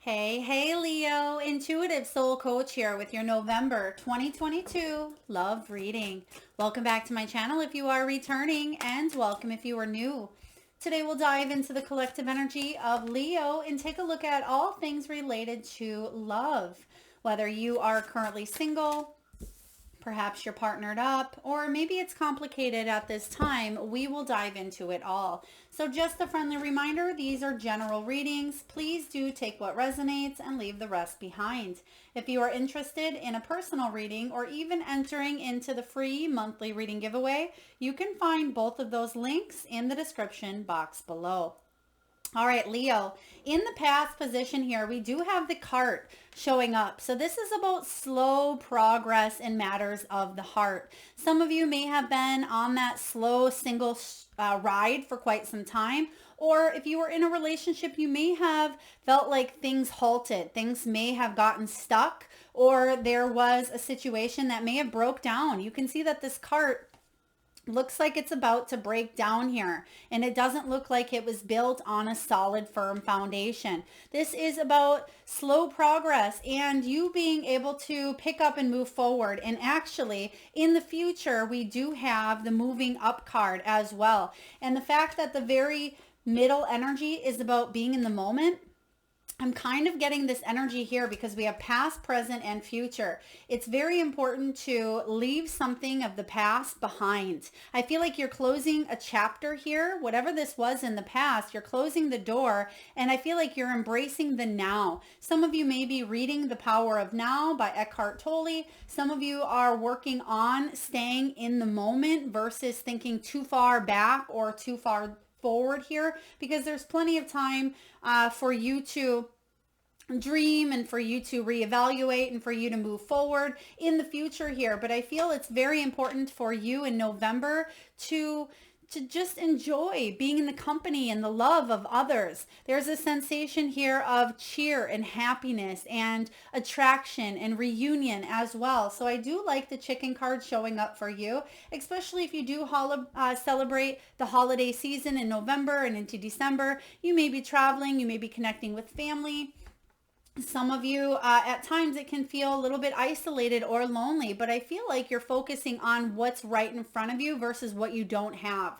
Hey, Leo, Intuitive Soul Coach here with your November 2022 love reading. Welcome back to my channel if you are returning, and welcome if you are new. Today we'll dive into the collective energy of Leo and take a look at all things related to love. Whether you are currently single, perhaps you're partnered up, or maybe it's complicated at this time, we will dive into it all. So just a friendly reminder, these are general readings. Please do take what resonates and leave the rest behind. If you are interested in a personal reading or even entering into the free monthly reading giveaway, you can find both of those links in the description box below. All right, Leo, in the past position here, we do have the cart showing up. So this is about slow progress in matters of the heart. Some of you may have been on that slow single ride for quite some time. Or if you were in a relationship, you may have felt like things halted. Things may have gotten stuck, or there was a situation that may have broke down. You can see that this cart looks like it's about to break down here, and it doesn't look like it was built on a solid, firm foundation. This is about slow progress and you being able to pick up and move forward. And actually, in the future, we do have the moving up card as well. And the fact that the very middle energy is about being in the moment, I'm kind of getting this energy here because we have past, present, and future. It's very important to leave something of the past behind. I feel like you're closing a chapter here. Whatever this was in the past, you're closing the door, and I feel like you're embracing the now. Some of you may be reading The Power of Now by Eckhart Tolle. Some of you are working on staying in the moment versus thinking too far back or too far forward here, because there's plenty of time for you to dream and for you to reevaluate and for you to move forward in the future here. But I feel it's very important for you in November to just enjoy being in the company and the love of others. There's a sensation here of cheer and happiness and attraction and reunion as well. So I do like the chicken card showing up for you, especially if you do celebrate the holiday season in November and into December. You may be traveling, you may be connecting with family. Some of you, at times it can feel a little bit isolated or lonely, but I feel like you're focusing on what's right in front of you versus what you don't have.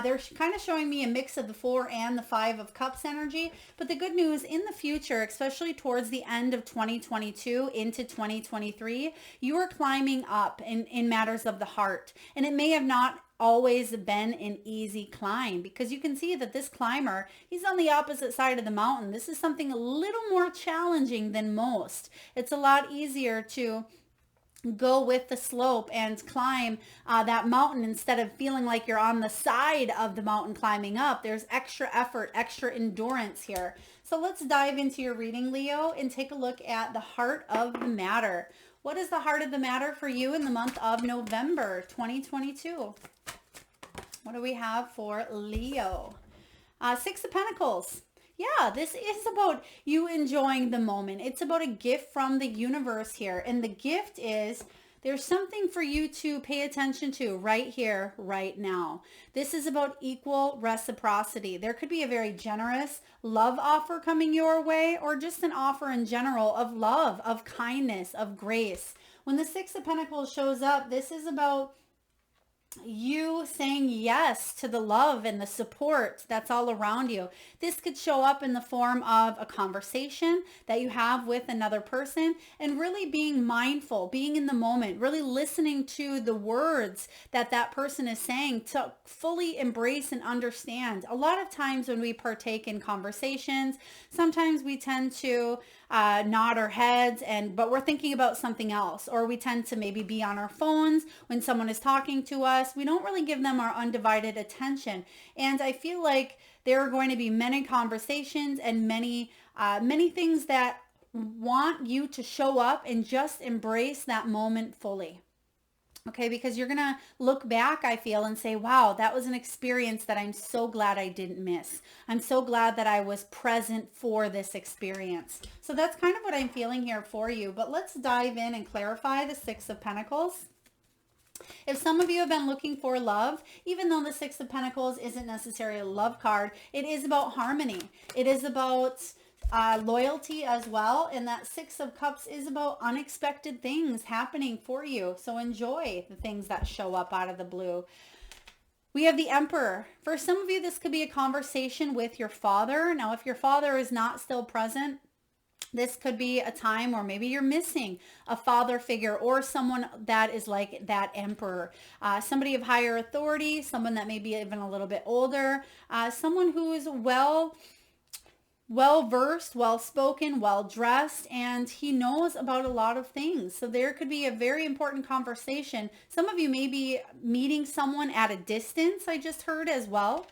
They're kind of showing me a mix of the 4 and the 5 of Cups energy, but the good news in the future, especially towards the end of 2022 into 2023, you are climbing up in matters of the heart, and it may have not always been an easy climb, because you can see that this climber, he's on the opposite side of the mountain. This is something a little more challenging than most. It's a lot easier to go with the slope and climb that mountain instead of feeling like you're on the side of the mountain climbing up. There's extra effort, extra endurance here. So let's dive into your reading, Leo, and take a look at the heart of the matter. What is the heart of the matter for you in the month of November 2022? What do we have for Leo? 6 of Pentacles. Yeah, this is about you enjoying the moment. It's about a gift from the universe here. And the gift is there's something for you to pay attention to right here, right now. This is about equal reciprocity. There could be a very generous love offer coming your way, or just an offer in general of love, of kindness, of grace. When the 6 of Pentacles shows up, this is about you saying yes to the love and the support that's all around you. This could show up in the form of a conversation that you have with another person, and really being mindful, being in the moment, really listening to the words that that person is saying to fully embrace and understand. A lot of times when we partake in conversations, sometimes we tend to nod our heads, but we're thinking about something else, or we tend to maybe be on our phones when someone is talking to us. We don't really give them our undivided attention. And I feel like there are going to be many conversations and many things that want you to show up and just embrace that moment fully. Okay, because you're going to look back, I feel, and say, wow, that was an experience that I'm so glad I didn't miss. I'm so glad that I was present for this experience. So that's kind of what I'm feeling here for you. But let's dive in and clarify the 6 of Pentacles. If some of you have been looking for love, even though the 6 of Pentacles isn't necessarily a love card, it is about harmony. It is about loyalty as well. And that Six of Cups is about unexpected things happening for you. So enjoy the things that show up out of the blue. We have the Emperor. For some of you, this could be a conversation with your father. Now, if your father is not still present, this could be a time where maybe you're missing a father figure or someone that is like that Emperor. Somebody of higher authority, someone that may be even a little bit older, someone who is well-versed, well-spoken, well-dressed, and he knows about a lot of things. So there could be a very important conversation. Some of you may be meeting someone at a distance, I just heard as well,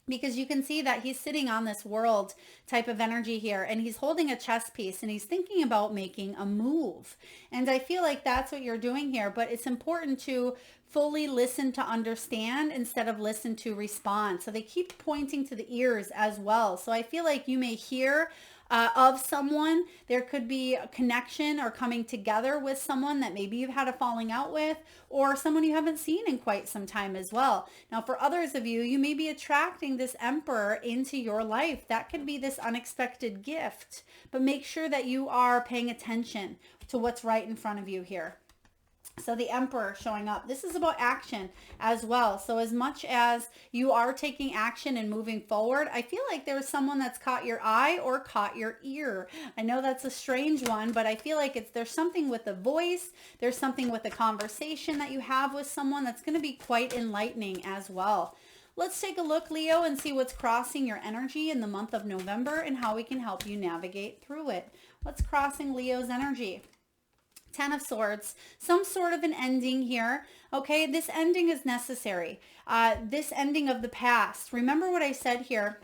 because you can see that he's sitting on this world type of energy here, and he's holding a chess piece and he's thinking about making a move. And I feel like that's what you're doing here, but it's important to fully listen to understand instead of listen to respond. So they keep pointing to the ears as well. So I feel like you may hear of someone. There could be a connection or coming together with someone that maybe you've had a falling out with, or someone you haven't seen in quite some time as well. Now, for others of you, you may be attracting this Emperor into your life. That could be this unexpected gift, but make sure that you are paying attention to what's right in front of you here. So the Emperor showing up. This is about action as well. So as much as you are taking action and moving forward, I feel like there's someone that's caught your eye or caught your ear. I know that's a strange one, but I feel like there's something with the voice. There's something with the conversation that you have with someone that's going to be quite enlightening as well. Let's take a look, Leo, and see what's crossing your energy in the month of November and how we can help you navigate through it. What's crossing Leo's energy? Ten of Swords, some sort of an ending here. Okay, this ending is necessary. This ending of the past. Remember what I said here.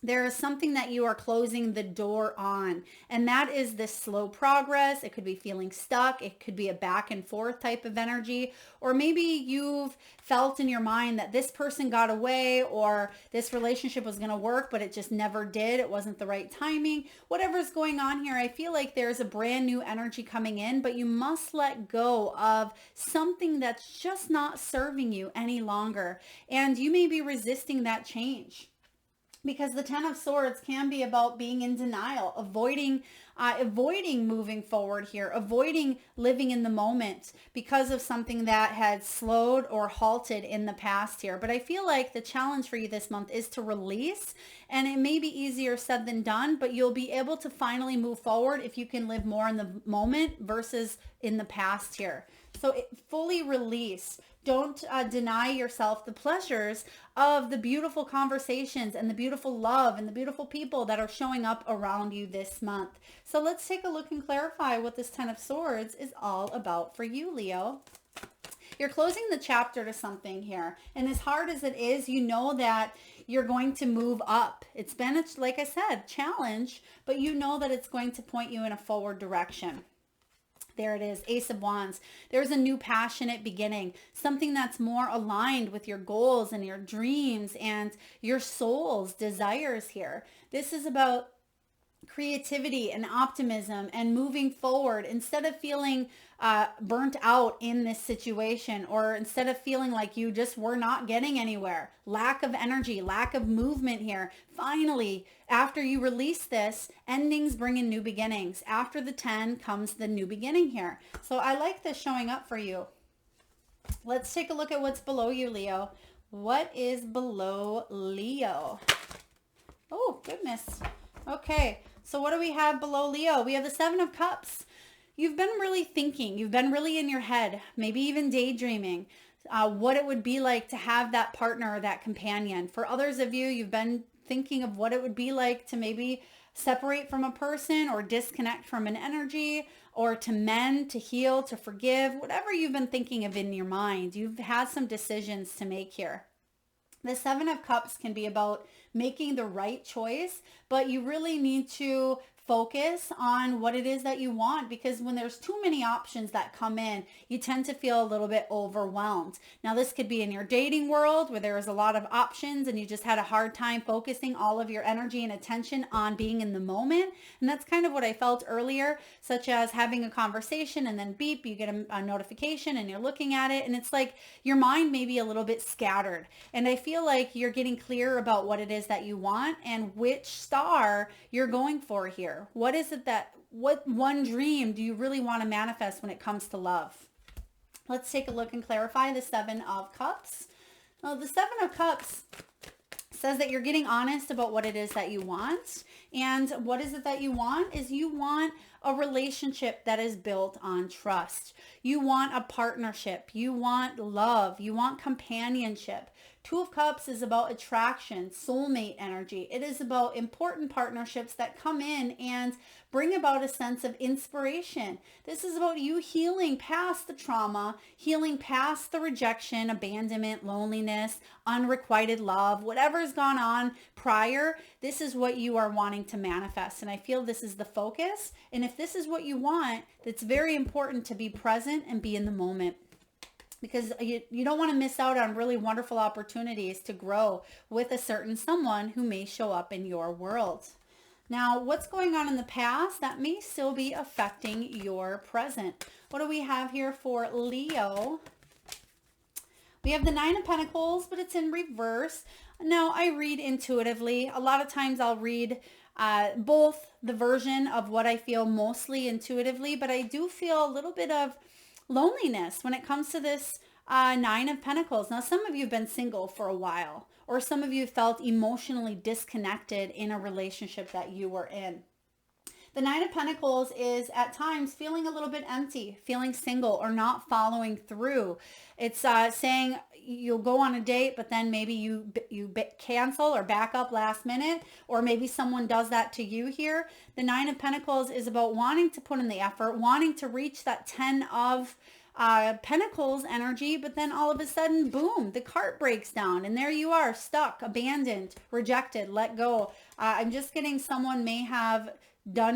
There is something that you are closing the door on, and that is this slow progress. It could be feeling stuck. It could be a back and forth type of energy, or maybe you've felt in your mind that this person got away or this relationship was going to work, but it just never did. It wasn't the right timing. Whatever's going on here, I feel like there's a brand new energy coming in, but you must let go of something that's just not serving you any longer, and you may be resisting that change. Because the Ten of Swords can be about being in denial, avoiding moving forward here, avoiding living in the moment because of something that had slowed or halted in the past here. But I feel like the challenge for you this month is to release, and it may be easier said than done, but you'll be able to finally move forward if you can live more in the moment versus in the past here. So fully release. Don't deny yourself the pleasures of the beautiful conversations and the beautiful love and the beautiful people that are showing up around you this month. So let's take a look and clarify what this Ten of Swords is all about for you, Leo. You're closing the chapter to something here. And as hard as it is, you know that you're going to move up. It's been, like I said, challenge, but you know that it's going to point you in a forward direction. There it is, Ace of Wands. There's a new passionate beginning, something that's more aligned with your goals and your dreams and your soul's desires here. This is about creativity and optimism and moving forward instead of feeling burnt out in this situation, or instead of feeling like you just were not getting anywhere. Lack of energy, lack of movement here. Finally, after you release this, endings bring in new beginnings. After the 10 comes the new beginning here. So I like this showing up for you. Let's take a look at what's below you, Leo. What is below Leo? Oh, goodness. Okay, so what do we have below Leo? We have the Seven of Cups. You've been really thinking. You've been really in your head, maybe even daydreaming, what it would be like to have that partner or that companion. For others of you, you've been thinking of what it would be like to maybe separate from a person or disconnect from an energy, or to mend, to heal, to forgive, whatever you've been thinking of in your mind. You've had some decisions to make here. The Seven of Cups can be about making the right choice, but you really need to focus on what it is that you want, because when there's too many options that come in, you tend to feel a little bit overwhelmed. Now, this could be in your dating world where there's a lot of options and you just had a hard time focusing all of your energy and attention on being in the moment. And that's kind of what I felt earlier, such as having a conversation and then beep, you get a notification and you're looking at it and it's like your mind may be a little bit scattered. And I feel like you're getting clear about what it is that you want and which star you're going for here. What is it what one dream do you really want to manifest when it comes to love? Let's take a look and clarify the Seven of Cups. Now, the Seven of Cups says that you're getting honest about what it is that you want. And what is it that you want is you want a relationship that is built on trust. You want a partnership. You want love. You want companionship. Two of Cups is about attraction, soulmate energy. It is about important partnerships that come in and bring about a sense of inspiration. This is about you healing past the trauma, healing past the rejection, abandonment, loneliness, unrequited love, whatever's gone on prior. This is what you are wanting to manifest. And I feel this is the focus. And if this is what you want, it's very important to be present and be in the moment, because you don't want to miss out on really wonderful opportunities to grow with a certain someone who may show up in your world. Now, what's going on in the past that may still be affecting your present? What do we have here for Leo? We have the Nine of Pentacles, but it's in reverse. Now, I read intuitively. A lot of times I'll read both the version of what I feel mostly intuitively, but I do feel a little bit of loneliness when it comes to this Nine of Pentacles. Now, some of you have been single for a while, or some of you felt emotionally disconnected in a relationship that you were in. The Nine of Pentacles is at times feeling a little bit empty, feeling single, or not following through. It's saying you'll go on a date, but then maybe you cancel or back up last minute, or maybe someone does that to you here. The Nine of Pentacles is about wanting to put in the effort, wanting to reach that 10 of Pentacles energy, but then all of a sudden, boom, the cart breaks down and there you are, stuck, abandoned, rejected, let go. I'm just getting someone may have let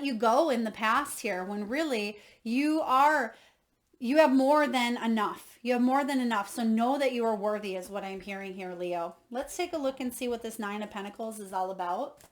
you go in the past here, when really you have more than enough. You have more than enough. So know that you are worthy is what I'm hearing here, Leo. Let's take a look and see what this Nine of Pentacles is all about.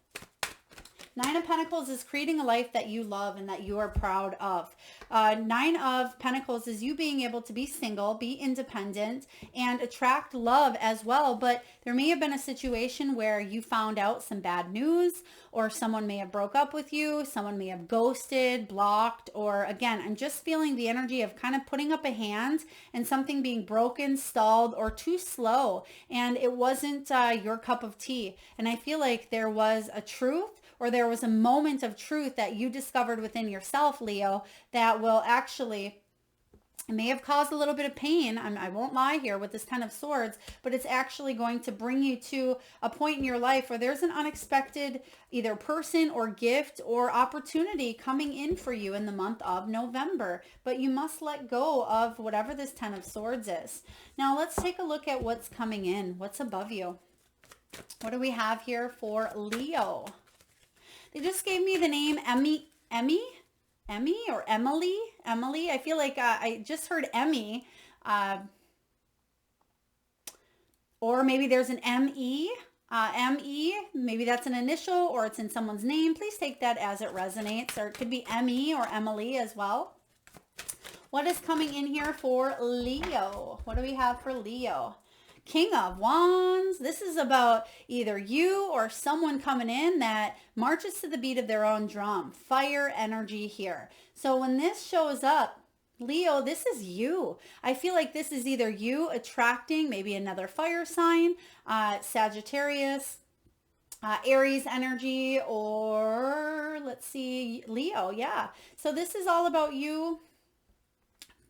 Nine of Pentacles is creating a life that you love and that you are proud of. Nine of Pentacles is you being able to be single, be independent, and attract love as well. But there may have been a situation where you found out some bad news, or someone may have broke up with you, someone may have ghosted, blocked, or again, I'm just feeling the energy of kind of putting up a hand and something being broken, stalled, or too slow. And it wasn't your cup of tea. And I feel like there was a truth, or there was a moment of truth that you discovered within yourself, Leo, that will actually, it may have caused a little bit of pain. I won't lie here with this Ten of Swords, but it's actually going to bring you to a point in your life where there's an unexpected either person or gift or opportunity coming in for you in the month of November. But you must let go of whatever this Ten of Swords is. Now let's take a look at what's coming in. What's above you? What do we have here for Leo? They just gave me the name Emmy or Emily. I feel like I just heard Emmy, or maybe there's an M-E, maybe that's an initial or it's in someone's name. Please take that as it resonates, or it could be Emmy or Emily as well. What is coming in here for Leo? What do we have for Leo? King of Wands. This is about either you or someone coming in that marches to the beat of their own drum. Fire energy here. So when this shows up, Leo, this is you. I feel like this is either you attracting maybe another fire sign, Sagittarius, Aries energy, or let's see, Leo. Yeah. So this is all about you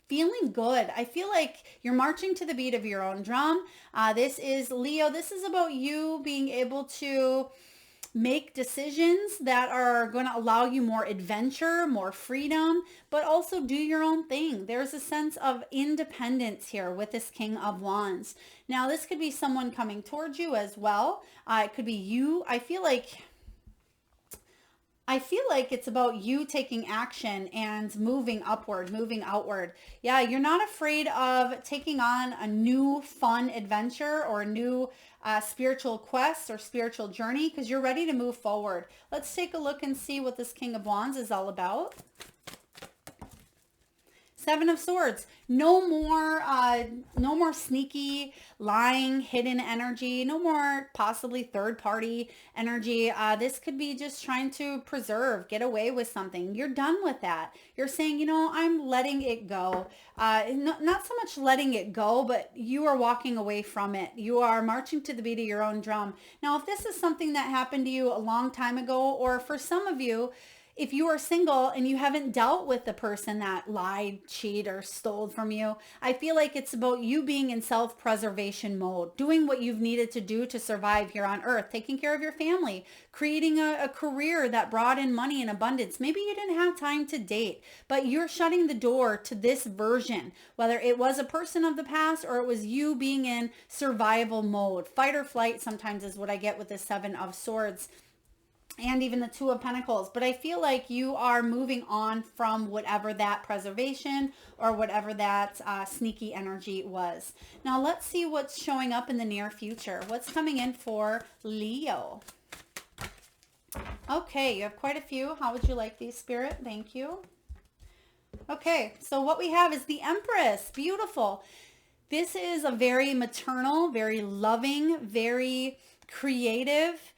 feeling good. I feel like you're marching to the beat of your own drum. This is Leo. This is about you being able to make decisions that are going to allow you more adventure, more freedom, but also do your own thing. There's a sense of independence here with this King of Wands. Now, this could be someone coming towards you as well. It could be you. I feel like I feel like it's about you taking action and moving upward, moving outward. Yeah, you're not afraid of taking on a new fun adventure or a new spiritual quest or spiritual journey because you're ready to move forward. Let's take a look and see what this King of Wands is all about. Seven of Swords. No more sneaky, lying, hidden energy. No more possibly third party energy. This could be just trying to preserve, get away with something. You're done with that. You're saying, you know, I'm letting it go. Not so much letting it go, but you are walking away from it. You are marching to the beat of your own drum. Now, if this is something that happened to you a long time ago, or for some of you, if you are single and you haven't dealt with the person that lied, cheated, or stole from you, I feel like it's about you being in self-preservation mode, doing what you've needed to do to survive here on earth, taking care of your family, creating a career that brought in money in abundance. Maybe you didn't have time to date, but you're shutting the door to this version, whether it was a person of the past or it was you being in survival mode. Fight or flight sometimes is what I get with the Seven of Swords. And even the Two of Pentacles. But I feel like you are moving on from whatever that preservation or whatever that sneaky energy was. Now let's see what's showing up in the near future. What's coming in for Leo? Okay, you have quite a few. How would you like these, Spirit? Thank you. Okay, so what we have is the Empress. Beautiful. This is a very maternal, very loving, very creative,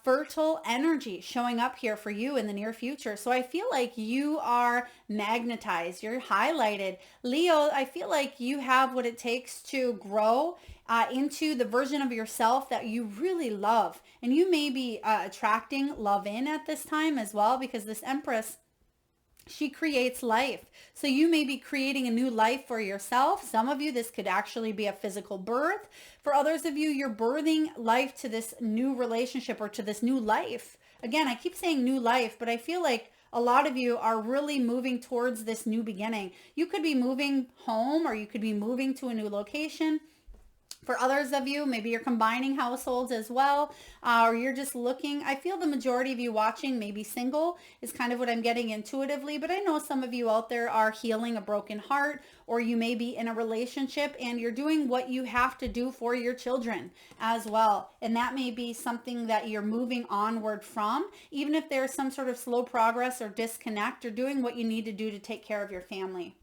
fertile energy showing up here for you in the near future. So I feel like you are magnetized. You're highlighted. Leo, I feel like you have what it takes to grow into the version of yourself that you really love. And you may be attracting love in at this time as well, because this Empress, she creates life. So you may be creating a new life for yourself. Some of you, this could actually be a physical birth. For others of you, you're birthing life to this new relationship or to this new life. Again, I keep saying new life, but I feel like a lot of you are really moving towards this new beginning. You could be moving home or you could be moving to a new location. For others of you, maybe you're combining households as well, or you're just looking. I feel the majority of you watching may be single is kind of what I'm getting intuitively, but I know some of you out there are healing a broken heart, or you may be in a relationship and you're doing what you have to do for your children as well. And that may be something that you're moving onward from, even if there's some sort of slow progress or disconnect, or doing what you need to do to take care of your family.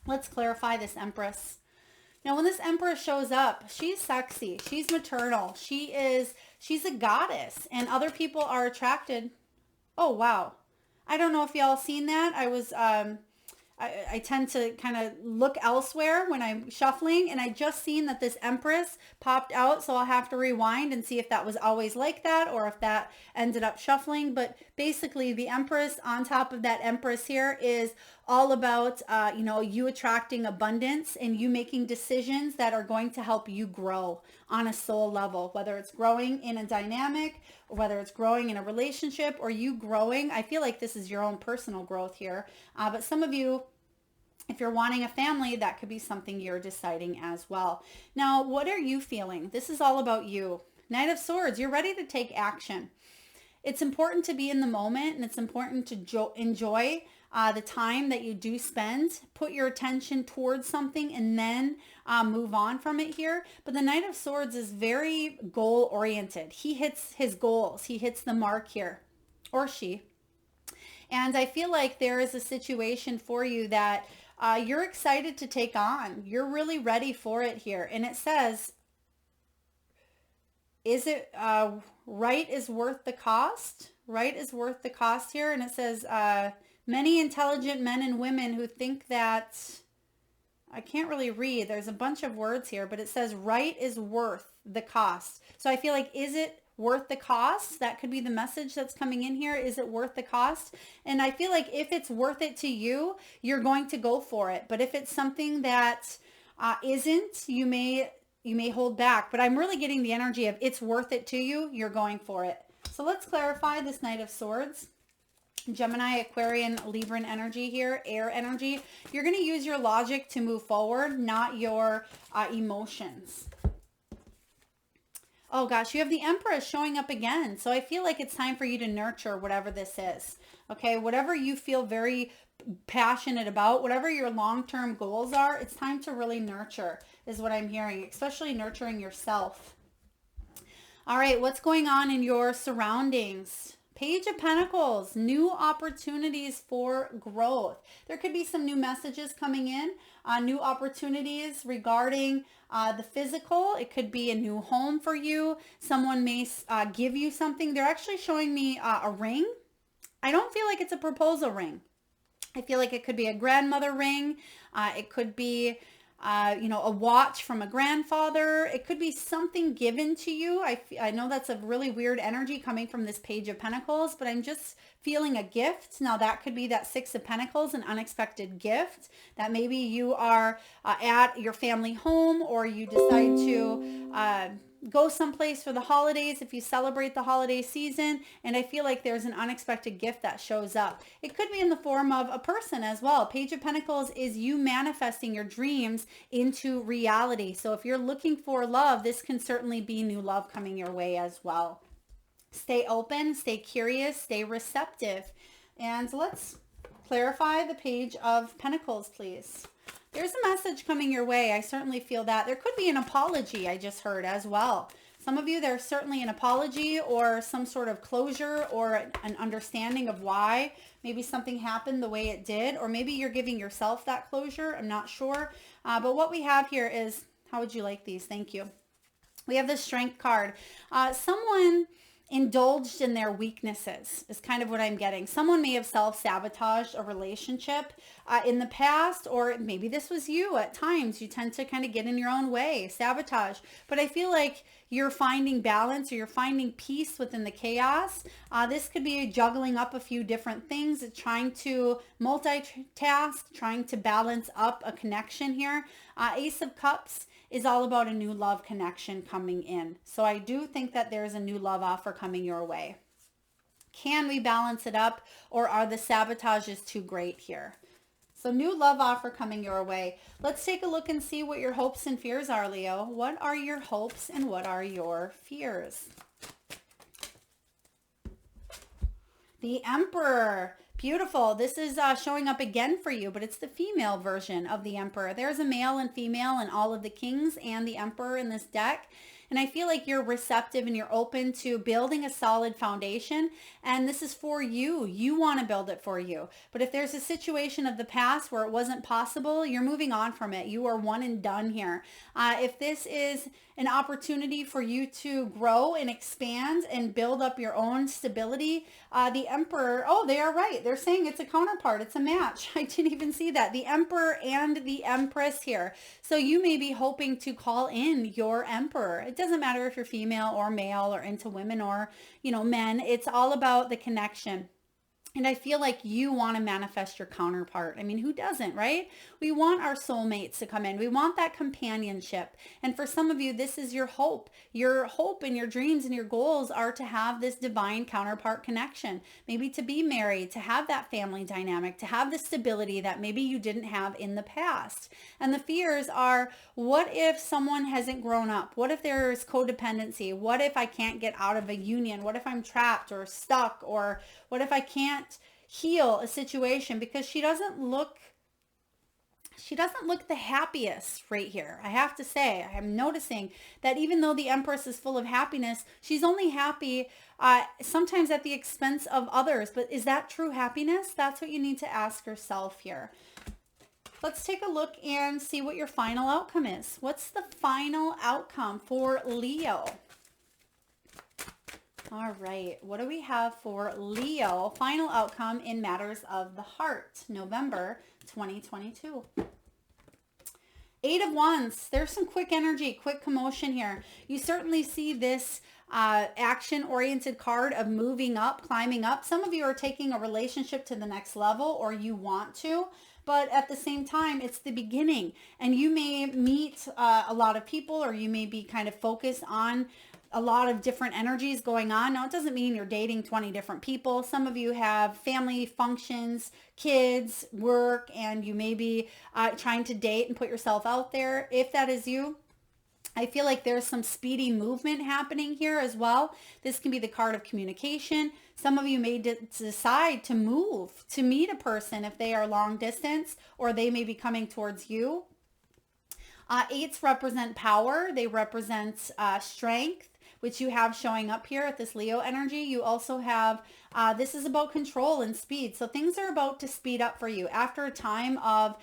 Let's clarify this Empress. Now, when this Empress shows up, she's sexy, she's maternal, she's a goddess, and other people are attracted. Oh, wow. I don't know if y'all seen that. I tend to kind of look elsewhere when I'm shuffling, and I just seen that this Empress popped out, so I'll have to rewind and see if that was always like that or if that ended up shuffling. But basically, the Empress on top of that Empress here is all about, you attracting abundance and you making decisions that are going to help you grow on a soul level, whether it's growing in a dynamic or whether it's growing in a relationship or you growing. I feel like this is your own personal growth here. But some of you, if you're wanting a family, that could be something you're deciding as well. Now, what are you feeling? This is all about you. Knight of Swords, you're ready to take action. It's important to be in the moment, and it's important to enjoy the time that you do spend. Put your attention towards something and then move on from it here. But the Knight of Swords is very goal oriented. He hits his goals. He hits the mark here, or she. And I feel like there is a situation for you that you're excited to take on. You're really ready for it here. And it says, is it right is worth the cost? Right is worth the cost here. And it says, many intelligent men and women who think that, I can't really read. There's a bunch of words here, but it says right is worth the cost. So I feel like, is it worth the cost? That could be the message that's coming in here. Is it worth the cost? And I feel like if it's worth it to you, you're going to go for it. But if it's something that isn't, you may hold back. But I'm really getting the energy of it's worth it to you. You're going for it. So let's clarify this Knight of Swords. Gemini, Aquarian, Libran energy here, air energy. You're going to use your logic to move forward, not your emotions. Oh gosh, you have the Empress showing up again. So I feel like it's time for you to nurture whatever this is. Okay, whatever you feel very passionate about, whatever your long-term goals are, it's time to really nurture, is what I'm hearing, especially nurturing yourself. All right, what's going on in your surroundings? Page of Pentacles, new opportunities for growth. There could be some new messages coming in, new opportunities regarding the physical. It could be a new home for you. Someone may give you something. They're actually showing me a ring. I don't feel like it's a proposal ring. I feel like it could be a grandmother ring. It could be a watch from a grandfather. It could be something given to you. I know that's a really weird energy coming from this Page of Pentacles, but I'm just feeling a gift. Now that could be that Six of Pentacles, an unexpected gift that maybe you are at your family home, or you decide to go someplace for the holidays if you celebrate the holiday season, and I feel like there's an unexpected gift that shows up. It could be in the form of a person as well. Page of Pentacles is you manifesting your dreams into reality. So if you're looking for love, this can certainly be new love coming your way as well. Stay open, stay curious, stay receptive. And let's clarify the Page of Pentacles, please. There's a message coming your way. I certainly feel that. There could be an apology I just heard as well. Some of you, there's certainly an apology or some sort of closure or an understanding of why maybe something happened the way it did, or maybe you're giving yourself that closure. I'm not sure. But what we have here is, how would you like these? Thank you. We have the Strength card. Someone indulged in their weaknesses is kind of what I'm getting. Someone may have self-sabotaged a relationship in the past, or maybe this was you at times. You tend to kind of get in your own way, sabotage. But I feel like you're finding balance, or you're finding peace within the chaos. This could be juggling up a few different things, trying to multitask, trying to balance up a connection here. Ace of Cups is all about a new love connection coming in. So I do think that there's a new love offer coming your way. Can we balance it up, or are the sabotages too great here? So new love offer coming your way. Let's take a look and see what your hopes and fears are, Leo. What are your hopes and what are your fears? The Emperor. Beautiful. This is showing up again for you, but it's the female version of the Emperor. There's a male and female and all of the kings and the Emperor in this deck. And I feel like you're receptive and you're open to building a solid foundation. And this is for you. You want to build it for you. But if there's a situation of the past where it wasn't possible, you're moving on from it. You are one and done here. If this is an opportunity for you to grow and expand and build up your own stability, the Emperor, oh, they are right. They're saying it's a counterpart. It's a match. I didn't even see that. The Emperor and the Empress here. So you may be hoping to call in your Emperor. It doesn't matter if you're female or male or into women or, men. It's all about the connection. And I feel like you want to manifest your counterpart. I mean, who doesn't, right? We want our soulmates to come in. We want that companionship. And for some of you, this is your hope. Your hope and your dreams and your goals are to have this divine counterpart connection. Maybe to be married, to have that family dynamic, to have the stability that maybe you didn't have in the past. And the fears are, what if someone hasn't grown up? What if there's codependency? What if I can't get out of a union? What if I'm trapped or stuck? Or what if I can't heal a situation? Because she doesn't look the happiest right here. I have to say, I'm noticing that even though the Empress is full of happiness, she's only happy sometimes at the expense of others. But is that true happiness? That's what you need to ask yourself here. Let's take a look and see what your final outcome is. What's the final outcome for Leo? All right, what do we have for Leo? Final outcome in matters of the heart, November 2022. 8 of Wands. There's some quick energy, quick commotion here. You certainly see this action-oriented card of moving up, climbing up. Some of you are taking a relationship to the next level, or you want to. But at the same time, it's the beginning. And you may meet a lot of people, or you may be kind of focused on a lot of different energies going on. Now, it doesn't mean you're dating 20 different people. Some of you have family functions, kids, work, and you may be trying to date and put yourself out there. If that is you, I feel like there's some speedy movement happening here as well. This can be the card of communication. Some of you may decide to move to meet a person if they are long distance, or they may be coming towards you. Eights represent power. They represent strength, which you have showing up here at this Leo energy. You also have, this is about control and speed. So things are about to speed up for you. After a time of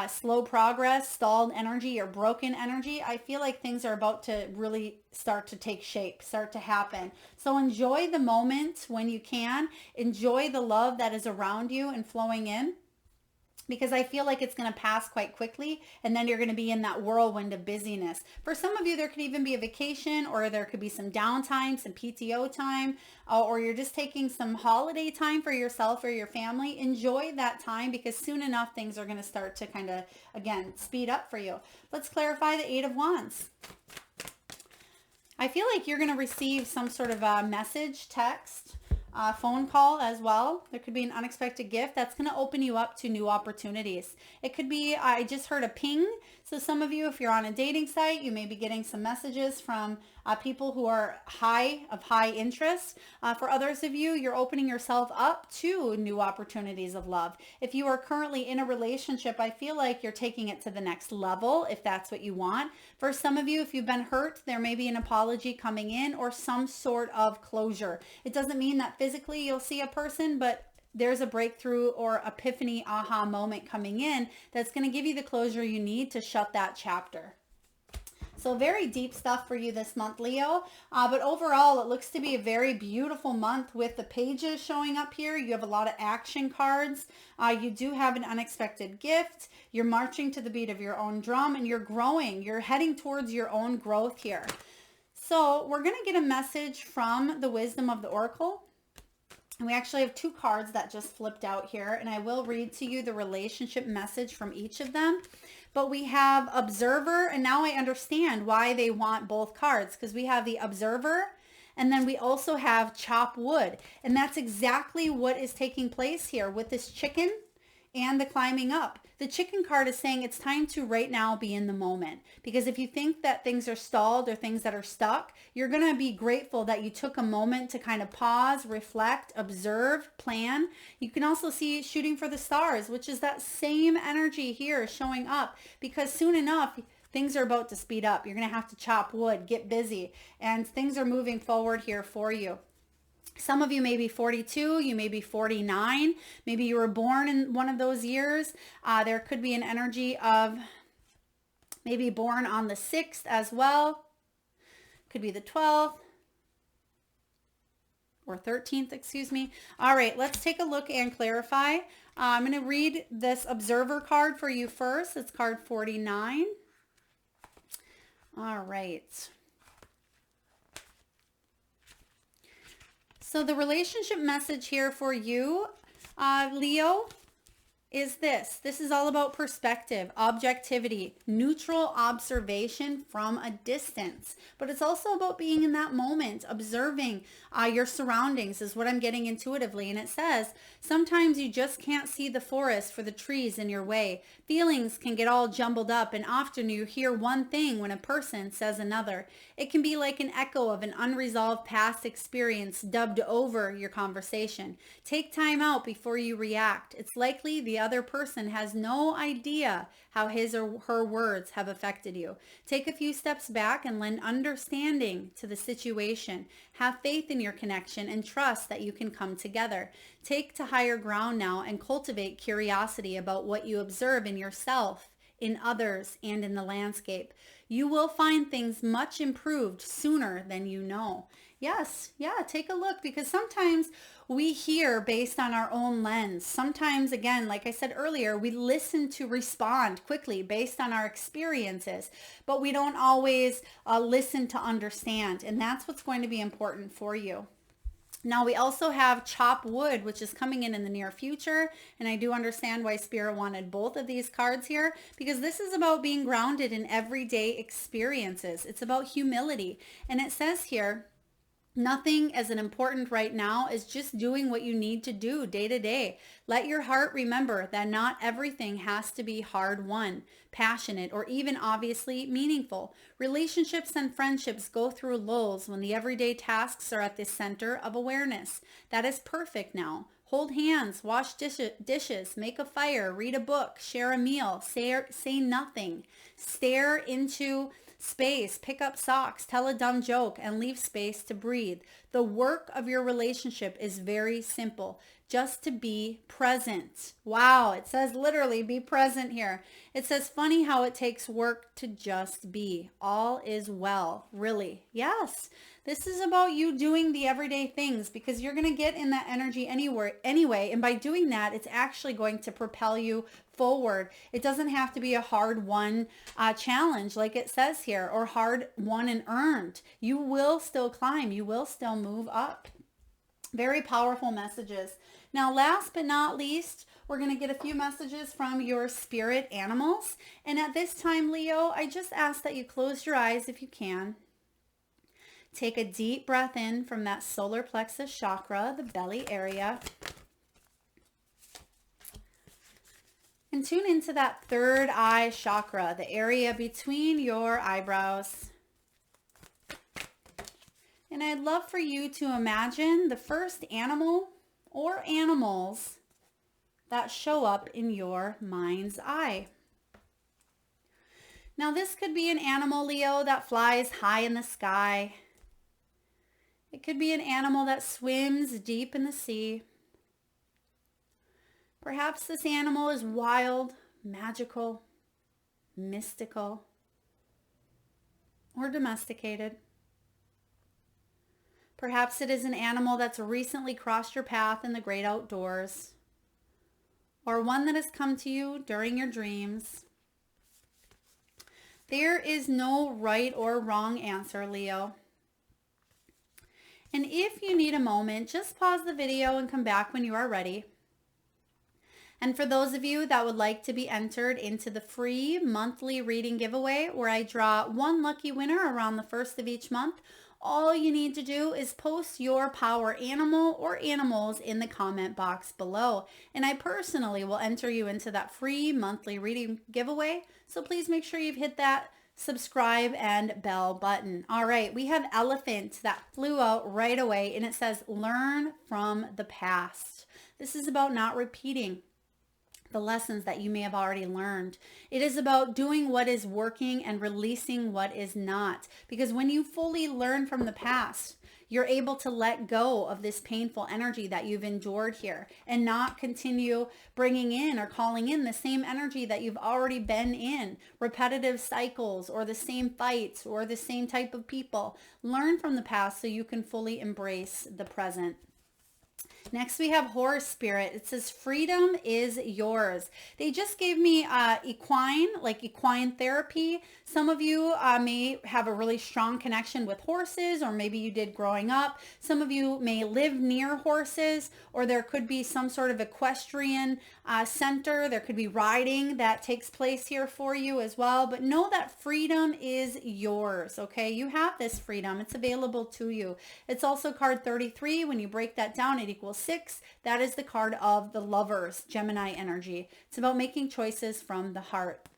slow progress, stalled energy, or broken energy, I feel like things are about to really start to take shape, start to happen. So enjoy the moment when you can. Enjoy the love that is around you and flowing in, because I feel like it's going to pass quite quickly, and then you're going to be in that whirlwind of busyness. For some of you, there could even be a vacation, or there could be some downtime, some PTO time, or you're just taking some holiday time for yourself or your family. Enjoy that time, because soon enough, things are going to start to kind of, again, speed up for you. Let's clarify the Eight of Wands. I feel like you're going to receive some sort of a message, text, phone call as well. There could be an unexpected gift that's going to open you up to new opportunities. It could be, I just heard a ping. So some of you, if you're on a dating site, you may be getting some messages from people who are of high interest. For others of you, you're opening yourself up to new opportunities of love. If you are currently in a relationship, I feel like you're taking it to the next level, if that's what you want. For some of you, if you've been hurt, there may be an apology coming in, or some sort of closure. It doesn't mean that physically you'll see a person, but there's a breakthrough or epiphany, aha moment coming in that's going to give you the closure you need to shut that chapter. So very deep stuff for you this month, Leo. But overall, it looks to be a very beautiful month with the pages showing up here. You have a lot of action cards. You do have an unexpected gift. You're marching to the beat of your own drum, and you're growing. You're heading towards your own growth here. So we're going to get a message from the Wisdom of the Oracle. And we actually have two cards that just flipped out here, and I will read to you the relationship message from each of them. But we have Observer, and now I understand why they want both cards, because we have the Observer, and then we also have Chop Wood. And that's exactly what is taking place here with this chicken and the climbing up. The chicken card is saying it's time to right now be in the moment, because if you think that things are stalled or things that are stuck, you're going to be grateful that you took a moment to kind of pause, reflect, observe, plan. You can also see shooting for the stars, which is that same energy here showing up, because soon enough, things are about to speed up. You're going to have to chop wood, get busy, and things are moving forward here for you. Some of you may be 42, you may be 49, maybe you were born in one of those years. There could be an energy of maybe born on the 6th as well. Could be the 12th or 13th, excuse me. All right, let's take a look and clarify. I'm going to read this Observer card for you first. It's card 49. All right. So the relationship message here for you, Leo, is this. This is all about perspective, objectivity, neutral observation from a distance. But it's also about being in that moment, observing your surroundings is what I'm getting intuitively. And it says, sometimes you just can't see the forest for the trees in your way. Feelings can get all jumbled up, and often you hear one thing when a person says another. It can be like an echo of an unresolved past experience dubbed over your conversation. Take time out before you react. It's likely the other person has no idea how his or her words have affected you. Take a few steps back and lend understanding to the situation. Have faith in your connection and trust that you can come together. Take to higher ground now and cultivate curiosity about what you observe in yourself, in others, and in the landscape. You will find things much improved sooner than you know. Yes, yeah, take a look, because sometimes we hear based on our own lens. Sometimes, again, like I said earlier, we listen to respond quickly based on our experiences, but we don't always listen to understand. And that's what's going to be important for you. Now we also have Chop Wood, which is coming in the near future. And I do understand why Spirit wanted both of these cards here, because this is about being grounded in everyday experiences. It's about humility. And it says here, Nothing as an important right now is just doing what you need to do day to day. Let your heart remember that not everything has to be hard won, passionate, or even obviously meaningful. Relationships and friendships go through lulls when the everyday tasks are at the center of awareness. That is perfect now. Hold hands, wash dishes, make a fire, read a book, share a meal, say nothing. Stare into space, pick up socks, tell a dumb joke, and leave space to breathe. The work of your relationship is very simple, just to be present. Wow, it says literally be present here. It says funny how it takes work to just be. All is well, really. Yes, this is about you doing the everyday things because you're going to get in that energy anyway. And by doing that, it's actually going to propel you forward. It doesn't have to be a hard won challenge like it says here, or hard won and earned. You will still climb. You will still move up. Very powerful messages. Now, last but not least, we're going to get a few messages from your spirit animals. And at this time, Leo, I just ask that you close your eyes if you can. Take a deep breath in from that solar plexus chakra, the belly area. And tune into that third eye chakra, the area between your eyebrows. And I'd love for you to imagine the first animal or animals that show up in your mind's eye. Now, this could be an animal, Leo, that flies high in the sky. It could be an animal that swims deep in the sea. Perhaps this animal is wild, magical, mystical, or domesticated. Perhaps it is an animal that's recently crossed your path in the great outdoors, or one that has come to you during your dreams. There is no right or wrong answer, Leo. And if you need a moment, just pause the video and come back when you are ready. And for those of you that would like to be entered into the free monthly reading giveaway where I draw one lucky winner around the first of each month, all you need to do is post your power animal or animals in the comment box below. And I personally will enter you into that free monthly reading giveaway. So please make sure you've hit that subscribe and bell button. All right, we have elephant that flew out right away and it says learn from the past. This is about not repeating the lessons that you may have already learned. It is about doing what is working and releasing what is not. Because when you fully learn from the past, you're able to let go of this painful energy that you've endured here and not continue bringing in or calling in the same energy that you've already been in, repetitive cycles or the same fights or the same type of people. Learn from the past so you can fully embrace the present. Next, we have horse spirit. It says freedom is yours. They just gave me equine therapy. Some of you may have a really strong connection with horses, or maybe you did growing up. Some of you may live near horses, or there could be some sort of equestrian center. There could be riding that takes place here for you as well. But know that freedom is yours, okay? You have this freedom. It's available to you. It's also card 33. When you break that down, it equals 6. That is the card of the Lovers, Gemini energy. It's about making choices from the heart.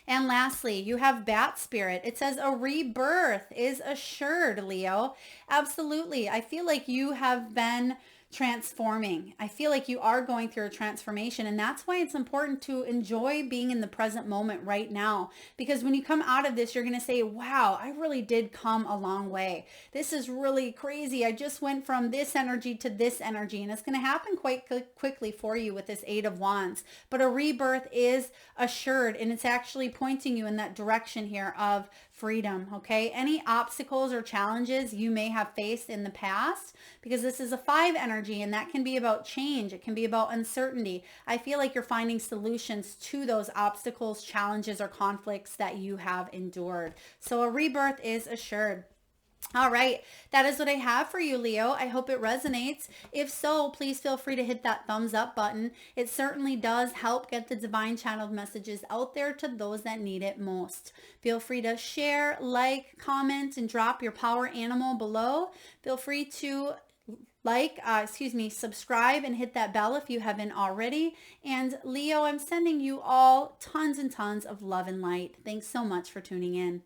And lastly, you have bat spirit. It says a rebirth is assured, Leo. Absolutely. I feel like you have been transforming. I feel like you are going through a transformation, and that's why it's important to enjoy being in the present moment right now, because when you come out of this, you're going to say, wow, I really did come a long way. This is really crazy. I just went from this energy to this energy, and it's going to happen quite quickly for you with this 8 of Wands. But a rebirth is assured, and it's actually pointing you in that direction here of freedom, okay? Any obstacles or challenges you may have faced in the past, because this is a 5 energy, and that can be about change. It can be about uncertainty. I feel like you're finding solutions to those obstacles, challenges, or conflicts that you have endured. So a rebirth is assured. All right, that is what I have for you, Leo. I hope it resonates. If so, please feel free to hit that thumbs up button. It certainly does help get the divine channeled messages out there to those that need it most. Feel free to share, like, comment, and drop your power animal below. Feel free to subscribe and hit that bell if you haven't already. And Leo, I'm sending you all tons and tons of love and light. Thanks so much for tuning in.